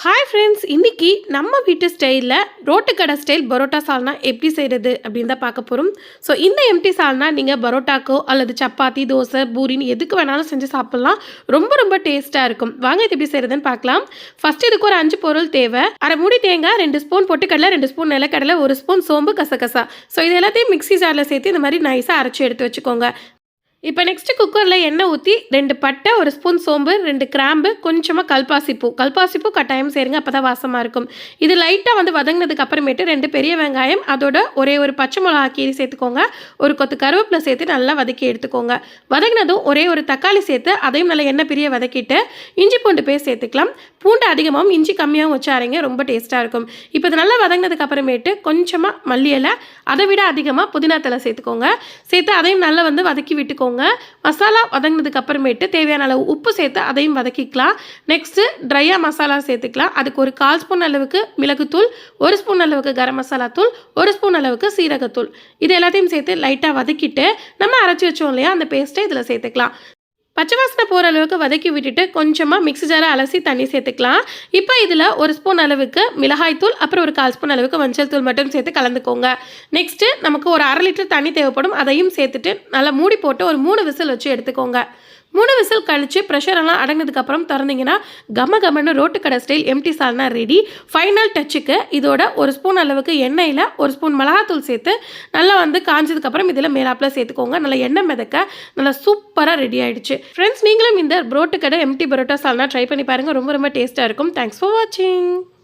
Hi friends, இன்னைக்கு நம்ம வீட்டு ஸ்டைலில் ரோட்டு கடை ஸ்டைல் பரோட்டா சால்னா எப்படி செய்கிறது அப்படின்னு தான் பார்க்க போகிறோம். ஸோ இந்த எம்டி சால்னா நீங்கள் பரோட்டாக்கோ அல்லது சப்பாத்தி, தோசை, பூரின்னு எதுக்கு வேணாலும் செஞ்சு சாப்பிட்லாம். ரொம்ப ரொம்ப டேஸ்ட்டாக இருக்கும். வாங்க இது எப்படி செய்கிறதுன்னு பார்க்கலாம். ஃபர்ஸ்ட் இதுக்கு ஒரு 5 பொருள் தேவை. அரை மூடி தேங்காய், 2 ஸ்பூன் பொட்டுக்கடலை, 2 ஸ்பூன் நிலக்கடலை, 1 ஸ்பூன் சோம்பு, கசகசா. ஸோ இது எல்லாத்தையும் மிக்ஸி ஜாரில் சேர்த்து இந்த மாதிரி நைஸாக அரைச்சி எடுத்து வச்சுக்கோங்க. இப்போ நெக்ஸ்ட்டு குக்கரில் எண்ணெய் ஊற்றி 2 பட்டை, 1 ஸ்பூன் சோம்பு, 2 கிராம்பு, கொஞ்சமாக கல்பாசிப்பூ கட்டாயம் சேருங்க, அப்போ தான் வாசமாக இருக்கும். இது லைட்டாக வதங்கினதுக்கு அப்புறமேட்டு 2 பெரிய வெங்காயம், அதோட ஒரே ஒரு பச்சை மிளகா கீரி சேர்த்துக்கோங்க. ஒரு கொத்து கருவேப்பிலை சேர்த்து நல்லா வதக்கி எடுத்துக்கோங்க. வதங்கினதும் ஒரே ஒரு தக்காளி சேர்த்து அதையும் நல்லா எண்ணெய் பிரிய வதக்கிட்டு இஞ்சி பூண்டு பேஸ்ட் சேர்த்துக்கலாம். பூண்டு அதிகமாகவும் இஞ்சி கம்மியாகவும் வச்சு அரைங்க, ரொம்ப டேஸ்ட்டாக இருக்கும். இப்போ இது நல்லா வதங்கினதுக்கு அப்புறமேட்டு கொஞ்சமாக மல்லி இலை, அதை விட அதிகமாக புதினா தலை சேர்த்துக்கோங்க. சேர்த்து அதையும் நல்லா வதக்கி விட்டுக்கோங்க. மசாலா வதங்கினதுக்கு அப்புறமேட்டு தேவையான அளவு உப்பு சேர்த்து அதையும் வதக்கிக்கலாம். நெக்ஸ்ட்டு ட்ரையாக மசாலா சேர்த்துக்கலாம். அதுக்கு ஒரு 1/4 ஸ்பூன் அளவுக்கு மிளகுத்தூள், 1 ஸ்பூன் அளவுக்கு கரம் மசாலா தூள், 1 ஸ்பூன் அளவுக்கு சீரகத்தூள், இது எல்லாத்தையும் சேர்த்து லைட்டாக வதக்கிட்டு நம்ம அரைச்சி வச்சோம் இல்லையா, அந்த பேஸ்ட்டை இதில் சேர்த்துக்கலாம். பச்சை வாசனை போகிற அளவுக்கு வதக்கி விட்டுட்டு கொஞ்சமாக மிக்ஸி ஜாரை அலசி தண்ணி சேர்த்துக்கலாம். இப்போ இதில் 1 ஸ்பூன் அளவுக்கு மிளகாய்த்தூள், அப்புறம் ஒரு 1/4 ஸ்பூன் அளவுக்கு மஞ்சள் தூள் மட்டும் சேர்த்து கலந்துக்கோங்க. நெக்ஸ்ட்டு நமக்கு ஒரு 1/2 லிட்டர் தண்ணி தேவைப்படும். அதையும் சேர்த்துட்டு நல்லா மூடி போட்டு ஒரு 3 விசில் வச்சு எடுத்துக்கோங்க. 3 விசில் கழித்து ப்ரெஷரெல்லாம் அடங்கினதுக்கப்புறம் திறந்தீங்கன்னா கமன்னு ரோட்டு கடை ஸ்டைல் எம்டி சால்னா ரெடி. ஃபைனல் டச்சுக்கு இதோட 1 ஸ்பூன் அளவுக்கு எண்ணெயில் 1 ஸ்பூன் மிளகாத்தூள் சேர்த்து நல்லா காஞ்சதுக்கப்புறம் இதில் மேலாப்பில் சேர்த்துக்கோங்க. நல்லா எண்ணெய் மிதக்க நல்லா சூப்பராக ரெடி ஆகிடுச்சு. ஃப்ரெண்ட்ஸ், நீங்களும் இந்த ரோட்டு கடை எம்டி பரோட்டா சால்னா ட்ரை பண்ணி பாருங்கள். ரொம்ப ரொம்ப டேஸ்ட்டாக இருக்கும். தேங்க்ஸ் ஃபார் வாட்சிங்.